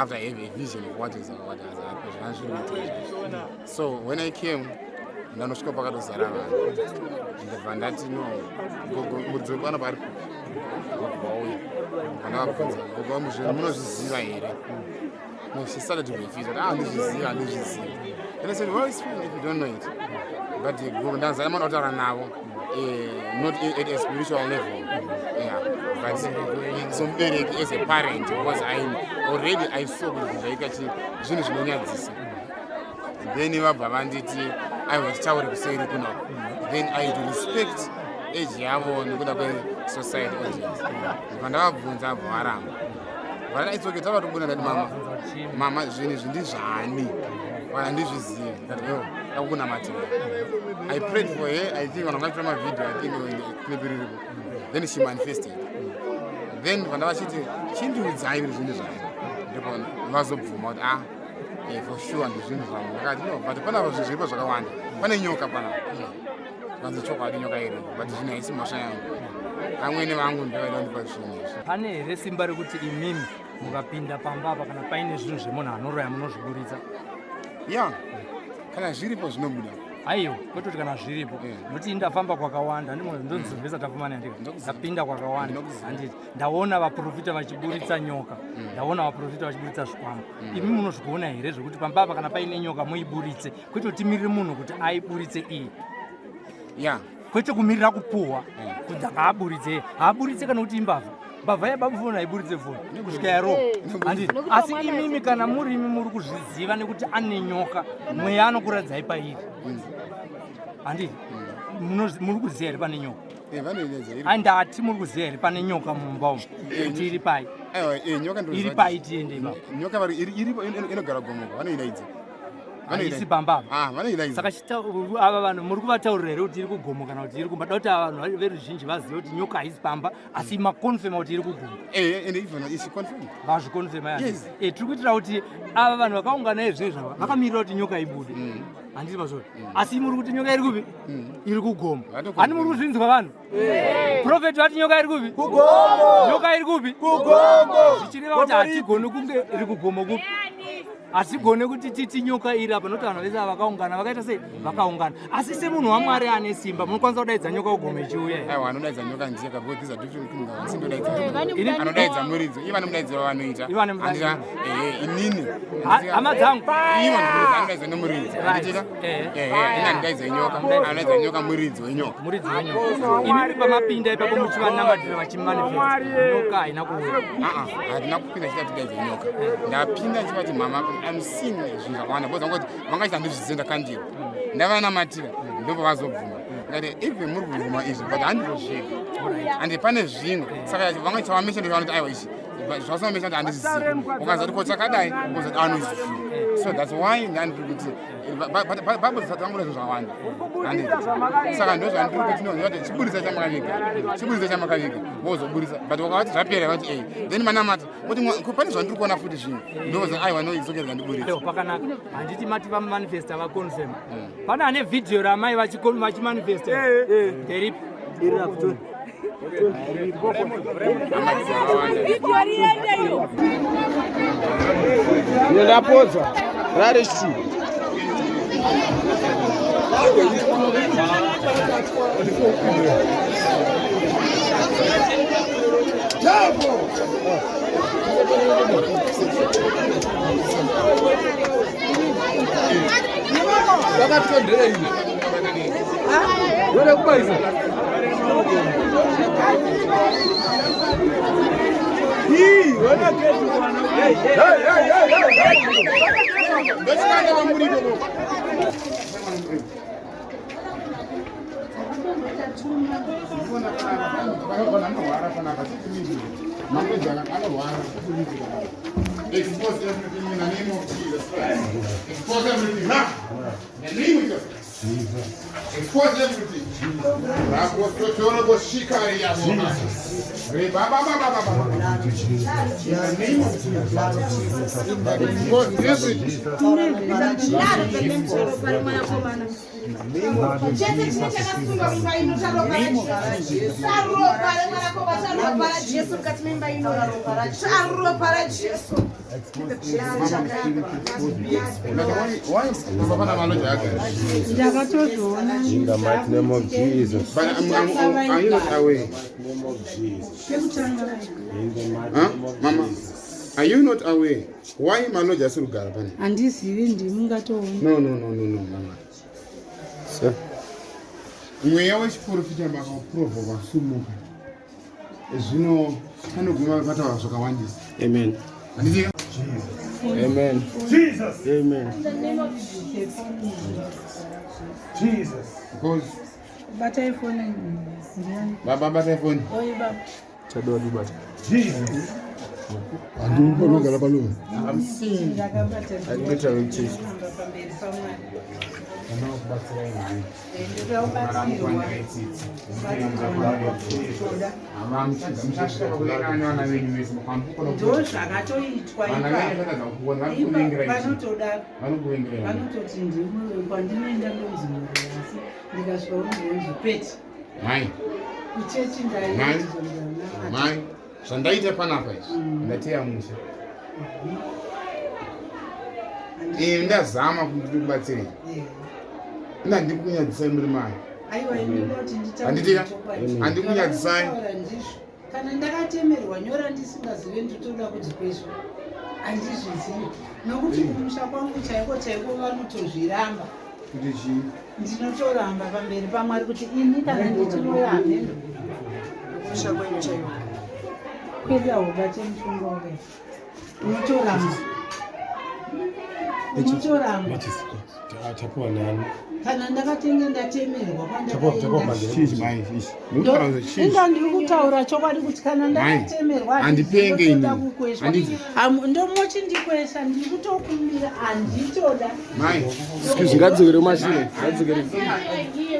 after I have a vision of what is happening. So when I came, ndanoshika pakatozara vanhu ndibva ndati no mudzimba pana pari kubvauya vandavabvunza gogo muzvinhu munozviziva here? No, she started to refuse. Ndizviziva. And I said, well, it's fine if you don't know it. But ndazara manotaura navo not at a spiritual level. Yeah. But so as a parent, because I saw kuti zvinhu zvinonyadzisa. Then vabva vanditi aiwachitauri kuseri kuno. Then I had to respect age yavo nekuda kwesociety audience. Vandavabvunza abva varamba. But it's okay, tava tobuna ndati mama zvinhu izvi ndizvani vandizvizive ndakunamatira. I prayed for her. I think when I got my video, I think then she manifested. Then when I was sitting, she didn't design the zvinhu zvayo. Ndipo vazobvuma kuti for sure and zvinhu zvayo. Ndakati no, but pana zviripo zvakawanda. Pane nyoka pana. Kanzi chokwadi nyoka iri, but zvinhu haisi mhosva yangu. Amweni vangu ndavaida ndipa zvinhu izvi. Pane here simba rekuti imimi mukapinda pamba apa kana paine zvinhu zvemunhu anoroya munozviburitsa? Yeah, kana zviripo zvinobuda. Aiyo, kwetoti kana zviripo. Nokuti ndafamba kwakawanda, ndonzi Silvester tafumana ndika. Ndapinda kwakawanda. Handiti ndaona vaprofita vachiburitsa nyoka. Ndaona vaprofita vachiburitsa zvikwama. Imi munozviona here zvekuti pamba apa kana paine nyoka muiburitse, kwetoti timirire munhu kuti aiburitse iyi? Yeah. Kwete kumirira kupuhwa kuti haaburitse kana kuti imbavha. Mbavha yababufona haiburitse foni kusvika yaro. Handiti asi imimi kana murimi muri kuzviziva nekuti ane nyoka mweya anokuradzai pairi. Handiti muri kuziva here pane nyoka? Handati muri kuziva here pane nyoka mumba umu kuti iri pai? Iri pai tiende ipapo. Nyoka iripo inogara gomoka vanoidaidza. Haisi pamba. Vanoidaidza. Saka ava vanhu muri kuvataurira here kuti iri kugomoka kana kuti iri kumba. Dauti vanhu veruzhinji vazive kuti nyoka haisi pamba asi makonfema kuti iri kugomoka. And even isi confirmed. Vazvikonfema yani. Tiri kuitira kuti ava vanhu vakaungana izvezvi zvava vakamirira kuti nyoka ibude. Handiti mazvori. Asi muri kuti nyoka iri kupi? Iri kugoma. Handi muri kuzvinzwa vanhu? Profeti vati nyoka iri kupi? Kugomo. Nyoka iri kupi? Kugomo. Zvichireva kuti hatigone kunge iri kugomo kupi? Hatigone kuti titi nyoka iri apa nokuti vanhu vese vakaungana vakaita sei? Vakaungana. Asi semunhu waMwari ane simba munokwanisa kudaidza nyoka kugomo ichiuya. Aiwa anodaidza nyoka njeka because these are different things. Asindodaidza. Anodaidza muridzo. Iva nomudaidza wavanoita. Handita inini. Hama dzangu. Iva anodaidza nomuridzi. Handitira? Ina anodaidza nyoka. Anodaidza nyoka muridzi wenyoka. Muridzi wenyoka. Imiri pamapinda ipapo muchivanambatira vachimanifesta. Nyoka haina kuuya. Hatina kupinda chita tidaidza nyoka. Ndapinda chipati mama I'm seeing zvinhu zvakawanda because vangoti vangaita handizviziva ndakandira. Ndavanamatira ndipo vazobvuma. Ngati ife muri kubvuma izvi but handizvozvega. Ande pane zvimwe. Saka vangaita vamesheni vanoti aiwa izvi. Zvasomesha kuti handizviziva. Ukazati ko chakadai uzoti anozviziva. So that's why ndandiri kuti Bible dzatangura zvinhu zvakawanda. Saka ndozvandiri kuti ndoti chiburitsa chamakaviga wozoburitsa but wakati zvapera vati then manamata kuti pane zvandiri kuona futi zvimwe ndokuti aiwa no izokereka ndiburitsa. Pakanaka handiti mati vamanifesta vakonfirma. Pane ane video ramai vachimanifesta. Nderipi? Ndapodza rarishi Expose everything in the name of Jesus Christ. Expose everything now. In the name of Jesus. Expose everything. Jesus. In the mighty name of Jesus. But are you not aware? In the name of Jesus. In the mighty Huh? name of Mama, Jesus. are you not aware? Why Maloja Surgarabani? And this is No, Mama. Sir. We always profit about our proof of our sumo. As you know, kind of Amen. Amen. Jesus. Amen. in the name of Jesus. Because but I phone Baba phone. Jesus. I'm seeing. Mai, sandaita panapa ndateya musha. Ndazama kubatsira. Ndikunyadzisa muri mai. Aiwa inoti Anditika? Andikunyadzisai. Kana ndakatemerwa nyora ndisingazive nditoda kudzikwezva. Andizvizivi. Nokuti kumusha kwangu chaiko vanotozviramba. Kuti chii? Ndinotoramba pamberi paMwari kuti ini kana ndichinorambe kumusha kwenyu chaiko. Kweda hobate mushonga wake. Unotoramba. Unotoramba. Kana ndakatenge ndatemerwa inga ndiri kutaura chokwadi kuti kana ndakatemerwa handipenge ini ndomochi ndikwesha ndiri kutokumbira handitoda Ngadzokere mashine. Ngadzokere.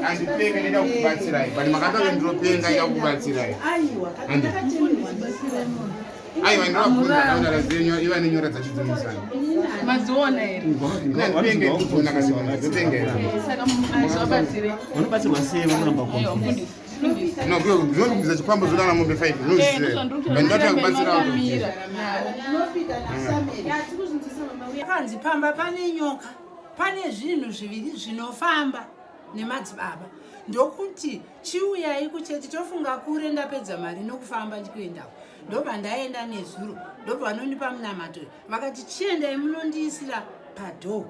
handipenge ndida kukubatsirai but makatanga ndiropenga ida kukubatsirai. aiwa kana ndakatemerwa Aiwa ndinobvunza zenyu iva nenyora dzachidzimusana. Madziona here. Ndipenge kuzona kasina dzipenge. Saka azobatsire. Unobatsirwa sei vanoramba kukomba? No, ndinokumbidza chipambo zvodana mombe 5. Ndinotaka kubatsira kanzi pamba pane nyoka, pane zvinhu zviviri zvinofamba nemadzibaba. Ndokuti chiuyai kucheti tofunga kure ndapedza mari nokufamba ndikuendawo. Ndobva ndaenda nezuro, ndobva vanondipa munamato. Vakati chiendai munondiisira padhoo.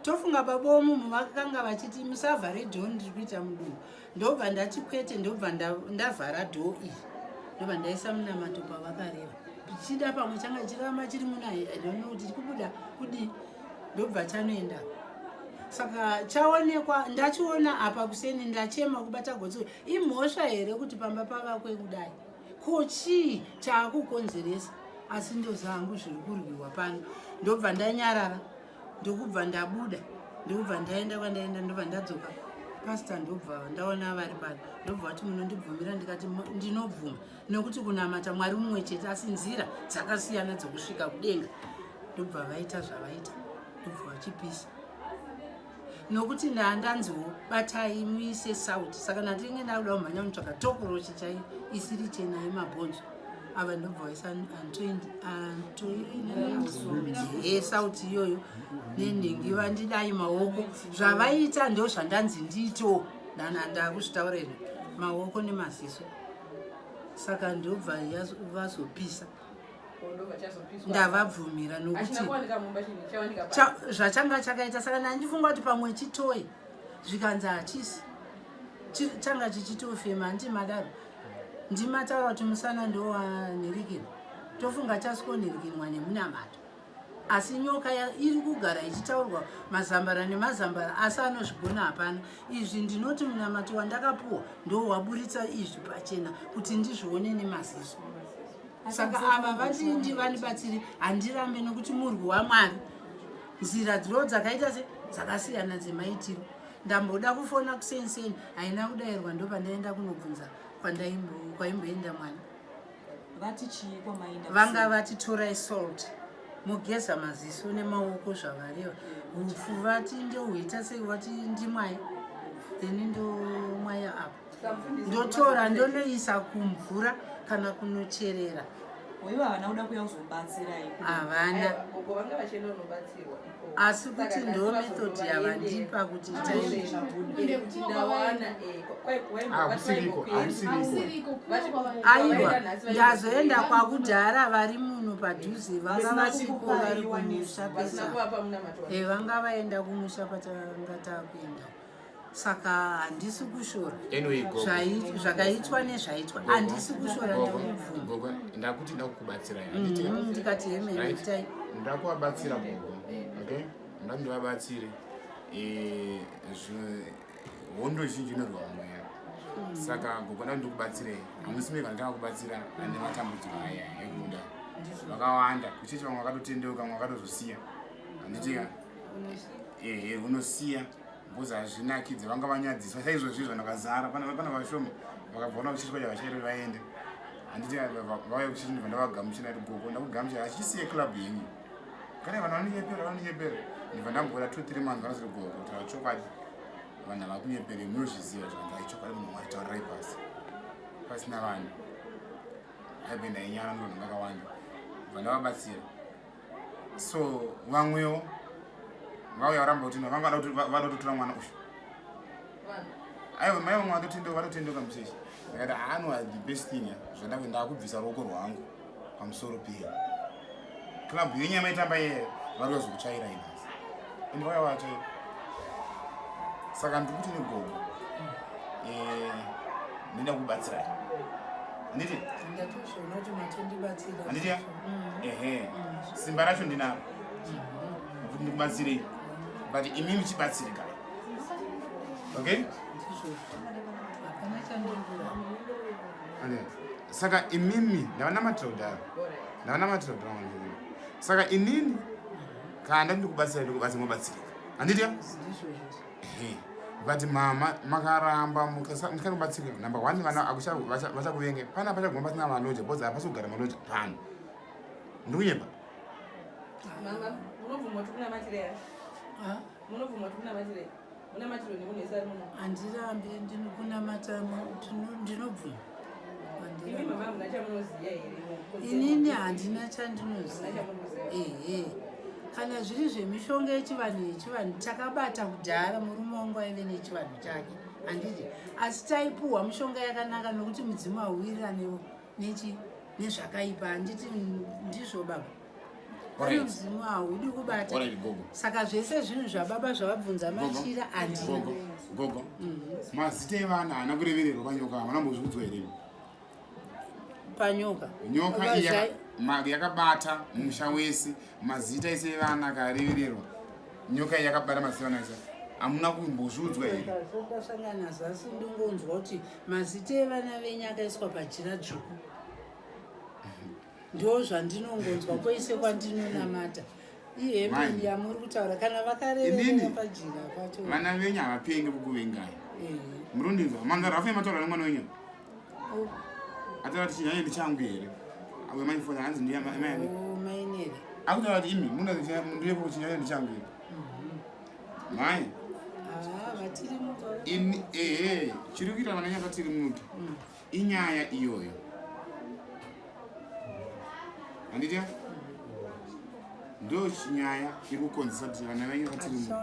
Tofunga babomu vakanga vachiti musavhare dhoo ndiri kuita mudumbu. Ndobva ndati kwete, ndobva ndavhara dhoo iyi. Ndobva ndaisa munamato pavakareva. Chida pamwe changa chiramba chiri munai, I don't know kuti kubuda kudi. Ndobva chanoenda. Saka chaonekwa ndachiona apa kuseni ndachema kubata gotso. Imhosva here kuti pamba pavakwe kudai. Kochi chakukonzeresa asi ndozangu zviri kuryiwa pano. Ndobva ndanyarara, ndokubva ndabuda, ndobva ndaenda kwandaenda, ndobva ndadzoka. Pastor ndobva ndaona vari pano, ndobva vati munondibvumira, ndikati ndinobvuma nokuti kunamata Mwari mumwe chete asi nzira dzakasiyana dzokusvika kudenga. Ndobva vaita zvavaita, ndobva vachipisa. Nokuti ndanziwo batai muise sauti, saka ndinenge ndakuda kumhanya mutsvaka tokorochi chaiyo isiri chena yemabhonzo. Ava ndobva vaisa sauti iyoyo nenhingi vandidai maoko. Zvavaita ndo zvandanzi ndito, ndakuzvitaura izvo, maoko nemaziso. Saka ndobva vazopisa. Ndavabvumira nokuti zvachanga chakaita. Saka ndandifunga kuti pamwe chitoyi zvikanzi hachisi changa chichitofema ndimadaro ndimataura kuti musana ndowanhirikirwa. Tofunga chasikonhirikinwa nemunamato, asi nyoka iri kugara ichitaurwa mazambara nemazambara asi anozvigona hapana. Izvi ndinoti munamato wandakapuwa ndowaburitsa izvi pachena kuti ndizvione nemaziso. Saka ava vati ndivanibatsiri handirambe nokuti murwi waMwari. Nzira dziro dzakaita dzakasiyana dzemaitiro. Ndamboda kufona kusenseni haina kudayirwa, ndobva ndaenda kunobvunza kwaimboenda mwana. Vanga vatitora salt mugeza maziso nemaoko zvavareva. Upfu vati ndohuita sei, vati ndimwai, ini ndomwaya apa. Ndotora ndonoisa kumvura kana kunocherera. Wewe vanoda kuya kuzobatsira ipo. Havana. Asi kuti ndo method yavandipa kuti aiwa ndazoenda kwakudhara vari munhu padhuze vanga vasipo vari kumusha pesa vanga vaenda kumusha patanga takuenda saka handisi kushora zvakaitwa nezvaitwa handisi kushora nekubvuma ndakuti ndakukubatsirai ndikati hemeitai ndakuvabatsira gogo okay ndandivabatsire hondo zhinji inorwa mweya saka gogo ndandikubatsirei hamusime kana ndakakubatsira ane matambudziko aya ekuda vakawanda kuchechi vamwe vakatotendeuka vamwe vakatozosiya handitika unosiya because hazvinakidze vanga vanyadziswa saizvozvizvo ndakazara pana vashoma vakabvaona kuchitya vachairi vaende handiti vauya kuchitindibva ndavagamuchira ati gogo ndakugamuchira achisiye club yenyu kana vanhu vanonyepera ndibva ndamboda 2-3 months vanoziri gogo kutaura chokwadi vanhu havakunyeperei munozviziva zvanzi aichokwadi munhu waitaurirai pasina vanhu aibenda inyara ndonhu ngakawanda ndibva ndavabatsira so vamwewo vauya varamba kuti vanga vada kutotora mwana uyu aiwa mai vamwe vatotendoka muchechi ndakati hanwa the best thing zvandave ndakubvisa ruoko rwangu pamusoro pei club yenyama itamba iyeyo vari vazokutsvairai basi ende vauya vatsvaira saka ndikuti negogo ndinda kubatsirai handiti handitia simba racho ndinaro kuti ndikubatsirei but imimi chibatsirika okay saka imimi ndavanamatira kudaro saka inini kana ndikubatsira mobatsirika handitya but mama makaramba mukanobatsirika number 1 vana vachakuvenge pana pachagomba pasina maloja because hapasi kugara maloja pano ndikunyemba handirambi ndinokunamata ndinobvuma inini handina chandinoziva kana zviri zvemishonga yechivanhu takabata kudhara murume wangu aive nechivanhu chake handiti asi taipuhwa mishonga yakanaka nokuti mudzimu hauwirirane nezvakaipa handiti ndizvo baba mudzimu haudi kubata saka zvese zvinhu zvababa zvavabvunza machira handina gogo mazita evana haana kurevererwa panyoka havana mbozviudzwa here panyoka nyoka yakabata musha wese mazita ese evana akarevererwa nyoka yakabata mazita evana ese hamuna kumbozviudzwa here ndasangana zasi ndingonzwa kuti mazita evana venyu akaiswa pajira dzvuku ndo zvandinongonzwa kwese kwandinonamata ihemeni yamuri kutaura kana vakareverera pajira pacho vana venyu havapenge kukuvengai murundinzwa manzara afai mataura nemwana wenyu ataura kuti chinyanya ndichangu here awe maifona hanzi ndiamainere akutaura kuti imi mundirepo chinyanya ndichangu here mai vatiri muto chiri kuita vana nyaka tiri muto inyaya iyoyo handitya ndo chinyaya iri kukonzesa kuti vana venyu vatiri muto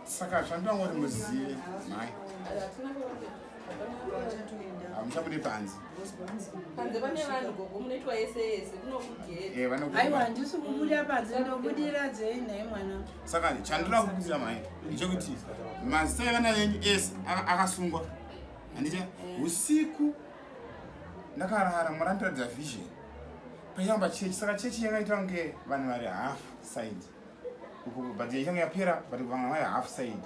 saka zvandivangoti muzive mai hamuchabude panze aiwa handisi kubuda panze ndobudira dzei nhaye mwana saka chandinoda kukudzira mai ndechekuti mazita evana venyu ese akasungwa handita usiku ndakarara murandiradza vision pachamba chechi saka chechi yakaita kunge vanhu vari half side but ichanga yapera but vamwe vari half side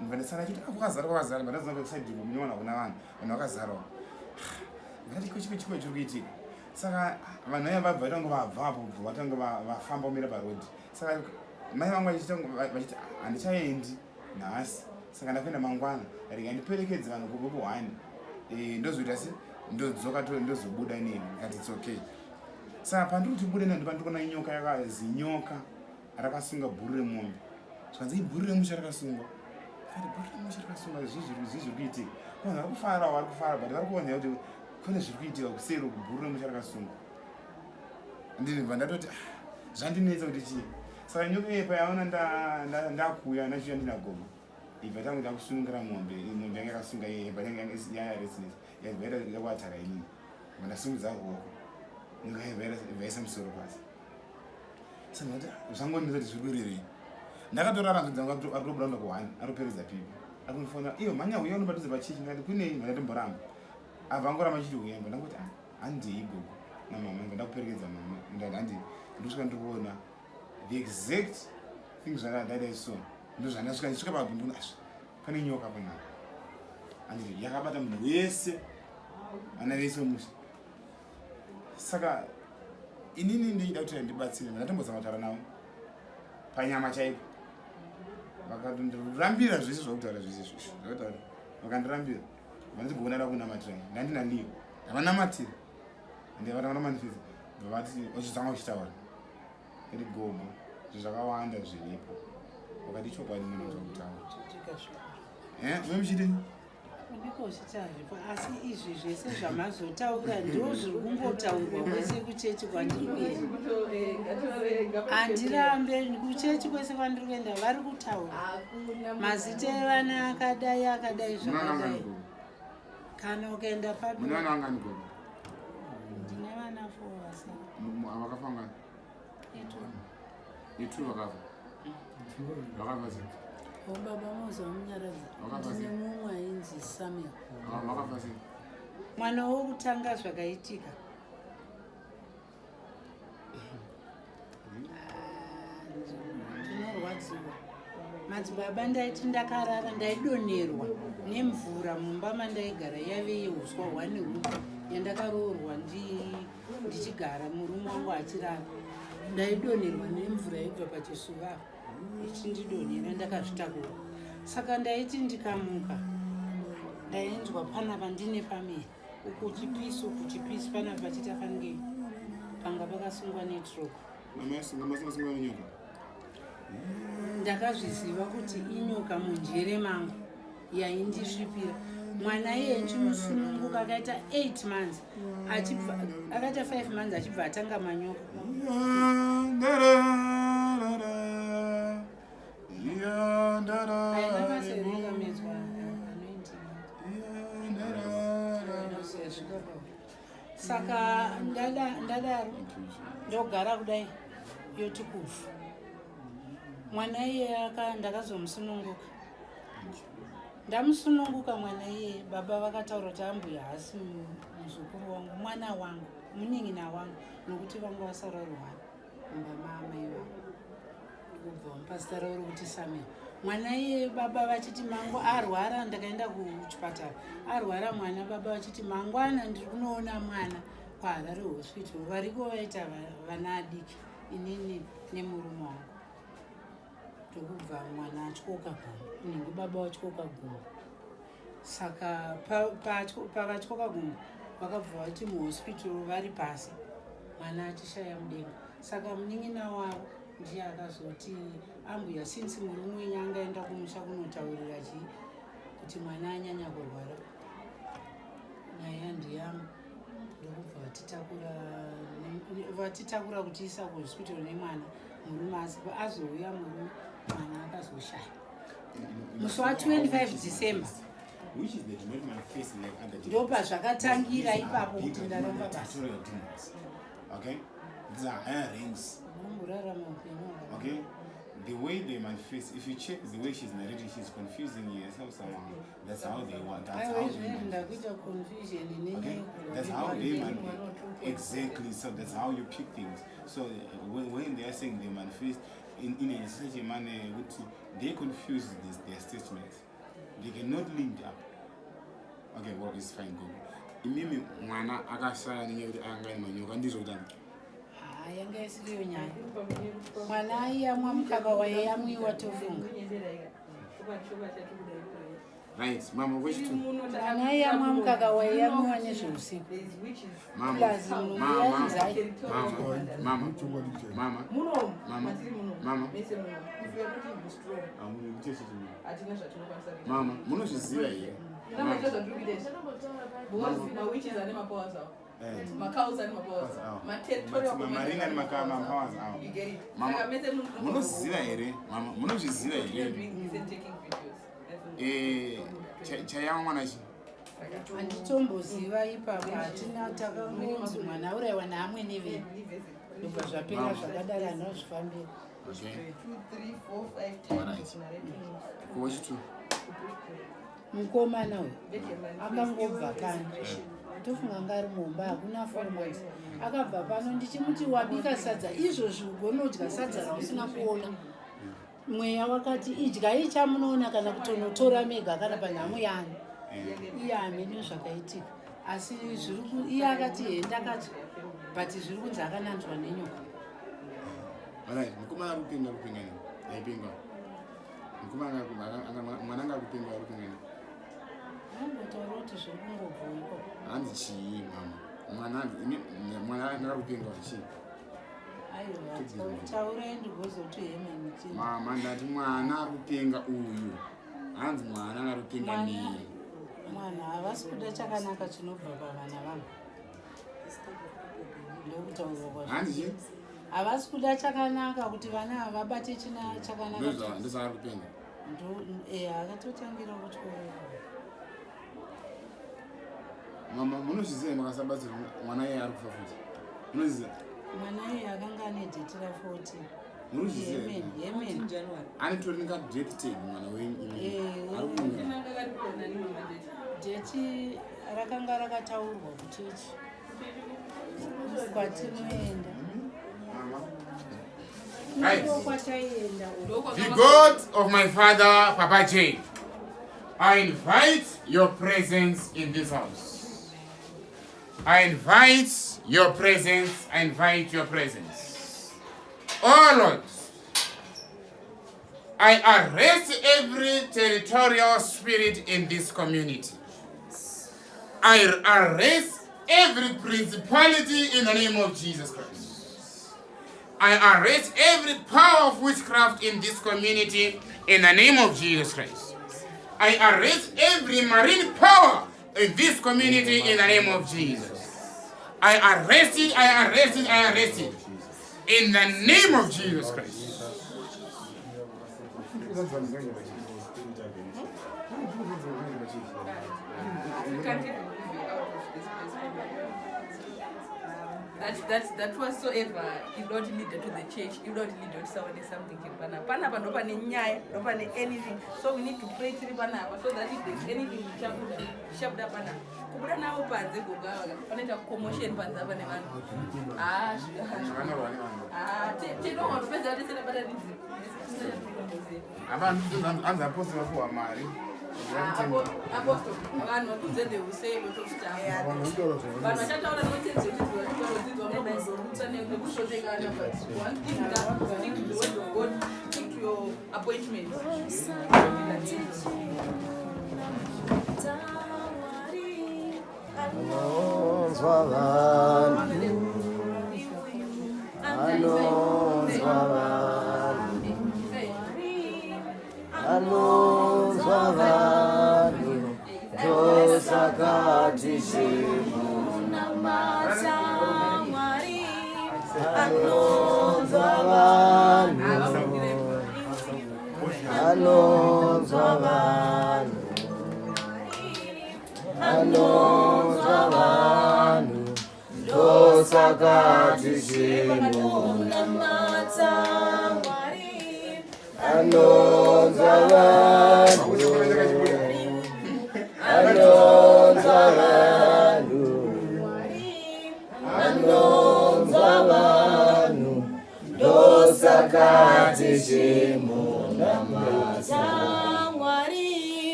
ndandisana chiti kwakazara ndandazana kuside munoona kuna vanhu vakazarawo ngati chiko chiri kuitika saka vanhu aya vabva vatange vabvapo vatange vafamba umira parodi saka mai vangu vachiti handichaendi nhasi saka ndakuenda mangwana rega ndiperekedze vanhu kubopo 1 ndozoita se ndodzoka ndozobuda neni ngati it's okay saka pandiri kuti bude nandi pandikona inyoka yakazi nyoka rakasunga bhuru remombe zvanzi ibhuru remusha rakasungwa akati bhurira muchiri kasunga zvizvi kuitika vanhu vari kufara but vari kuona kuti kune zviri kuitika kuseri kubhurira muchiri kasunga ndinibva ndatoti zvandinetsa kuti chii saka nyoka iye payaona ndakuya ndachiya ndina gogo ibva tangu ndakusunungira mombe yanga yakasunga iye ibva yanga yaresness yabva yakwatara inini mandasungudza ruoko nyoka ibvaisa musoro pasi saka ndati zvangondinetsa kuti zviri kurirei ndakatorara nzangu arikuburanda kuhani arikuperedza pipi akundifonera iyo manya uya unobatidza pachichi ndati kunei mandati mboramba abva angoramba chiti kuyemba ndangoti handei gogo namama ndakuperekedza mama ndati handi ndosvika ndikuona the exact things zvakadaida so ndozvandasvika ndisvika pabindu nasvo pane nyoka panapa handiti yakabata munhu wese vana vese musha saka inini ndida kuti ndibatsire ndatombozama kutaura navo panyama chaipo vakandirambira zvese zvakutaura zvese izvozvo zvakataura vakandirambira vandigona da kunamatira ndandina niyo ndavanamatira ndavanamanifisa vavati uchizama uchitaura iri gogo zvakawanda zviripo wakati chokwadi mwana zvakutaura muchidini ndikochitazvipo asi izvi zvese zvamazotaura ndo zviri kungotaurwa kwese kuchechi kwandiri kuenda handirambe kuchechi kwese kwandiri kuenda vari kutaura mazita evana akadai zvakadai kana ukaenda papi mune vana vangani gogo ndine vana 4 vasa vakafangana itu vakafa se baba moza munyaradza ndine mumwe ainzi Samuel vakafa se mwana wokutanga zvakaitika ndinorwadziwa madzibaba ndaiti ndakarara ndaidonerwa nemvura mumba mandaigara yave yeuswa hwane huku yandakaroorwa ndichigara murume wangu achirara ndaidonerwa nemvura yaibva pachisuva ichindidonera ndakazvitakura saka ndaiti ndikamuka ndainzwa panapa ndine pamiri uku chipisi panapa pachitafange panga pakasungwa netroko ndakazviziva kuti inyoka munjere mangu yaindisvipira mwana iye nchimusununguka akaita 8 months akaita 5 months achibva atanga manyoka saka ndadaro ndogara kudai yoti kufa mwana iye ndakazomusununguka ndamusununguka mwana iye baba vakataura kuti ambuya hasi muzukuru wangu mwana wangu munin'ina wangu nokuti vanga vasararwana mumba maamai vangu kubva mupasita rauri kuti Samuel mwana iye baba vachiti mangu arwara ndakaenda kuchipatara arwara mwana baba vachiti mangwana ndiri kunoona mwana kwaHarare hospital variko vaita vana adiki inini nemurume wangu tokubva mwana atyoka gumbo inenge baba watyoka gumbo saka pavatyoka gumbo vakabva vati muhospital vari pasi mwana achishaya mudenga saka munin'ina wavo ndiye akazoti ambuya since murume wenyu angaenda kumusha kunotaurira kuti mwana anyanya kurwara nyaya ndiyangu ndokubva vatitakura kutiisa kuhospital nemwana murume asi azouya murume mwana akazoshaya musi wa25 December ndopa zvakatangira ipapo kuti ndaramba basi okay, the way they manifest, if you check the way she's narrating, she's confusing yourself somehow. That's how they want. That's how they manifest. Okay? That's how they manifest. Exactly. So that's how you pick things. So when they are saying they manifest in such a manner, they confuse their statements. They cannot link up. Okay, well, it's fine. Go. Imimi mwana akashaya ninge anga imanyoka ndizodana. Yanga isiriyo nyaya mwana aiyamwa mukaka waye yamwiwa tofunga Right, Mama, which two? Ana yamwa mukaka waiyamwa nezveusiku. Mama, Plus Mama, munoyanzai. Mama, Mama, munozviziva here? Marina and Makama powers out. Munozviziva here? Mama, munozviziva here? Chayamwanachi. Handitomboziva ipapo hatina takangonzi mwana uraiwa neamweni venyu. Ndobva zvapera zvakadaro anozvifambira. Okay. 2, 3, 4, 5, 10. Which two? Mukomana uyu akangobva kani tofunga ngari mumba hakuna formals akabva pano ndichimuti wabika sadza izvozvi ugonodya sadza rausina kuona mweya wakati idyai chamunoona kana kutonotora mega kana panhamo yani iye hamene zvakaitika asi iye akati ndakati but zviri kunzi akananzwa nenyoka. Mukomana kupinga aipinga mukomana mwana angakupinga kupinga angotaura kuti zviri kungobvuiko hanzi chii mwana angakupinga chii aiwa taurai ndigozoti hemenitii mama ndati mwana arikupinga uyu hanzi mwana angarupinga nei mwana havasi kuda chakanaka chinobva pavana vanhu ndokutaura kwazvo hanzi chii havasi kuda chakanaka kuti vana havabate china chakanaka ndosarikupinga akatotangira kutyora. Mama, munozviziva makasabatsira mwana iye ari kufa futi munozviziva Mwana iye akanga ane date ra14 munozviziva yemen anitori nekadate tag mwana wenyu ari kunga date rakanga rakataurwa kuchechi kwatinoenda. Right. The God of my father, Papa J, I invite your presence in this house. I invite your presence. I invite your presence. Oh Lord, I arrest every territorial spirit in this community. I arrest every principality in the name of Jesus Christ. I arrest every power of witchcraft in this community in the name of Jesus Christ. I arrest every marine power in this community in the name of Jesus. I arrest it, I arrest it, I arrest it in the name of Jesus Christ. That whatsoever you don't lead to the church, you don't lead to something in Panapa, no pane anything. So we need to pray to Panapa so that if there's anything shoved up Panapa. Kuburana upanze kugawa, paneta commotion panza pane vanhu. Tino wanopedza kuti sena bata ndidzi. Abantu anza apostle for mari. Apostle, vanhu vakudze the say lot of stuff. Vanhu vachataura notenzi kuti one thing that stick to the word of God, stick to your appointment.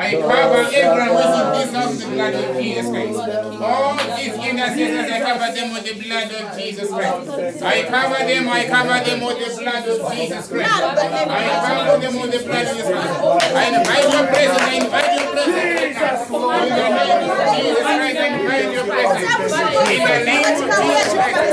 I cover everyone who is in this house of the blood of Jesus Christ. All these intercessors, I cover them with the blood of Jesus Christ. I cover them with the blood of Jesus Christ. I cover them with the blood of Jesus Christ. I invite your presence, I invite your presence. In the name of Jesus Christ, I invite your presence. In the name of Jesus Christ.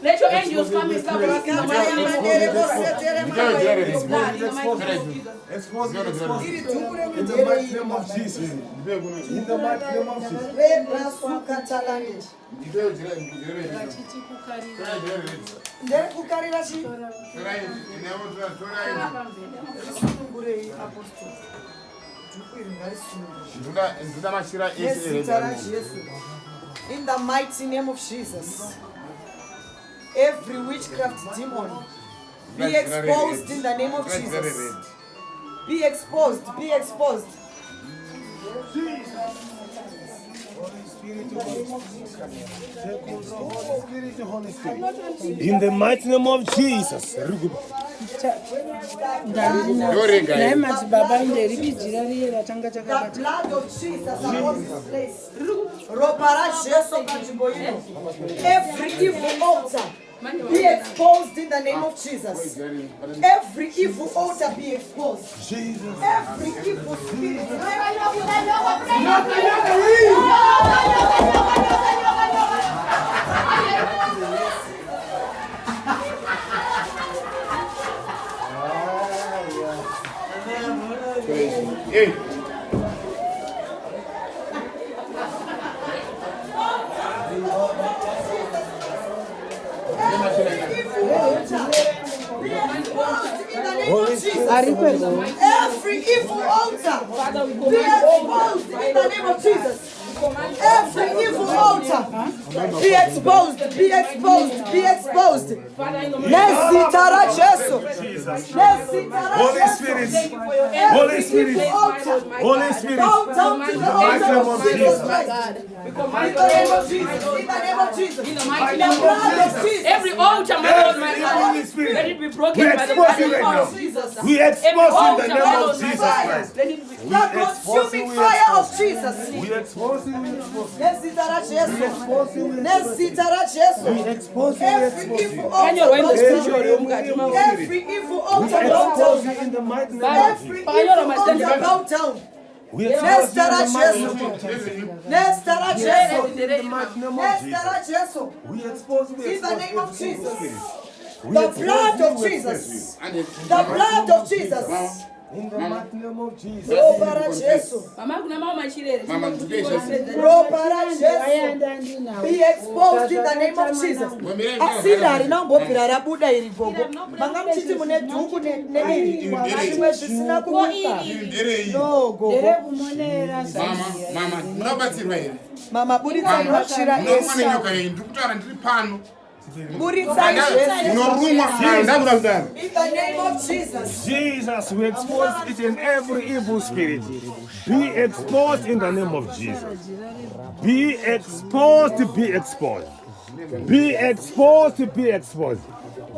Let your angels come and stop us in the mighty name of Expose it in the mighty name of Jesus. In the mighty name of Jesus. In the mighty name of Jesus, every witchcraft demon be exposed in the name of Jesus. Be exposed, be exposed. In the mighty name of Jesus. The blood of Jesus upon this place. Every evil altar be exposed in the name of Jesus. Every evil altar be exposed. Jesus. Every evil spirit. Hey. Every evil altar be exposed in the name of Jesus. Every evil altar be exposed, be exposed, be exposed. Nesitara Jesu. Holy Spirit, Holy Spirit, Holy Spirit, Bow down to the altar of Jesus Christ. We In command the name of Jesus, in the name of Jesus, in the in mighty the name of blood of Jesus. Jesus. Every altar, my Lord, my Holy God, Spirit. let it be broken We by the expose blood you right now. of Jesus. We Every expose you in altar, the my name Lord, of my Jesus God, Christ. let it be The consuming fire of Jesus. We expose you, we expose you. Nesitara Jesu. Expose you, we Nesitara Jesu. expose you, we Every expose evil you. altar bow down. Every Every evil altar we bow expose down. you in the mighty name of Every Jesus. evil altar bow down. We expose you in Nestara the mighty Jesu. name of Jesus. Nestara We Jesu. expose you in the mighty name of Nestara Jesus. Jesu. We expose you, we In the expose name of every evil Jesus. spirit. We The expose blood you, of we expose Jesus. you. The blood of Jesus. In the mighty name of Jesus. Robara Jesu. Mama kuna mama machirere. Mama, today, Robara Jesu. Be exposed in the name of Jesus. Asina rinambopira rabuda iri gogo. Manga mchiti mune dhuku neiri. Zvimwe zvisina kumuka. No gogo. Mama, munobatsirwa here? Mama buritsa inoshira Munomwana Esa. nyoka iyi, ndiri kutaura ndiri pano. Buritsa Jesu. Munorumwa, ndakuda kudaro. In the name of Jesus. Jesus, we expose each and every evil spirit. Be exposed in the name of Jesus. Be exposed, be exposed. Be exposed, be exposed.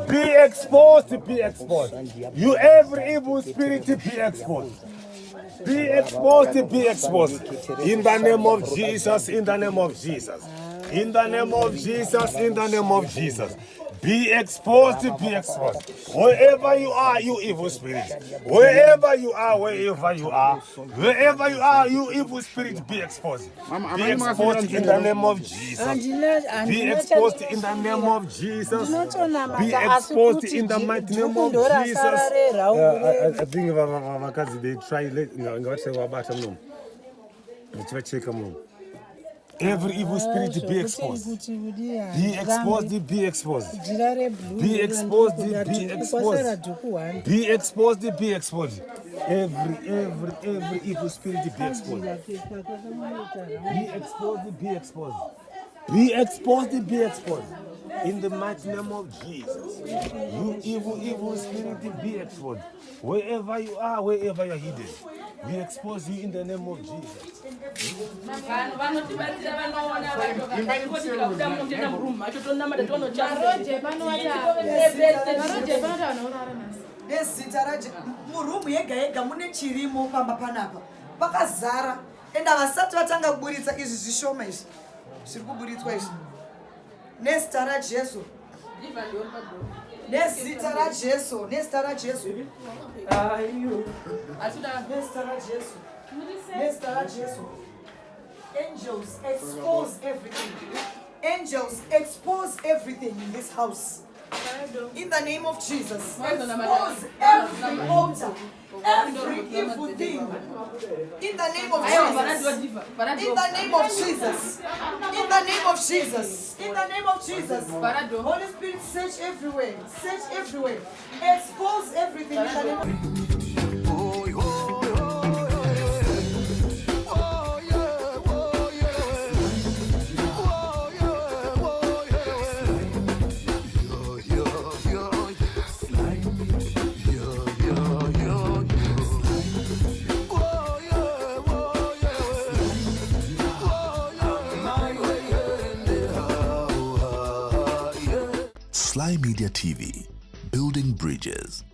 Be exposed, be exposed. You every evil spirit, be exposed. Be exposed, be exposed. In the name of Jesus, in the name of Jesus. In the name of Jesus, in the name of Jesus. Be exposed, be exposed. Wherever you are, you evil spirit. Wherever you are, wherever you are. Wherever you are, you evil spirit, be exposed. Be exposed in the name of Jesus. Be exposed in the name of Jesus. Be exposed in the mighty name of Jesus. I think because they try, every evil spirit be exposed. Be exposed, be exposed. Be exposed, be exposed. Be exposed, be exposed. Every evil spirit be exposed. Be exposed, be exposed. Be exposed, be exposed. In the mighty name of Jesus. You evil spirit be exposed. Wherever you are, wherever you are hidden. We expose you in the name of Jesus. Murumu yega yega mune chirimo pamba panapa. Pakazara. Enda vasati vatanga kuburitsa izvi zvishoma izvi. Zviri kuburitswa izvi. Nestara Jesu. Nestara Jesu. Nestara Jesu. Nestara Jesu. Nestara Jesu. Angels expose everything. Angels expose everything in this house. In the name of Jesus, expose every altar, every evil thing. In the name of Jesus. In the name of Jesus. In the name of Jesus. In the name of Jesus. Holy Spirit, search everywhere. Search everywhere. Expose everything in the name of Sly Media TV, building bridges.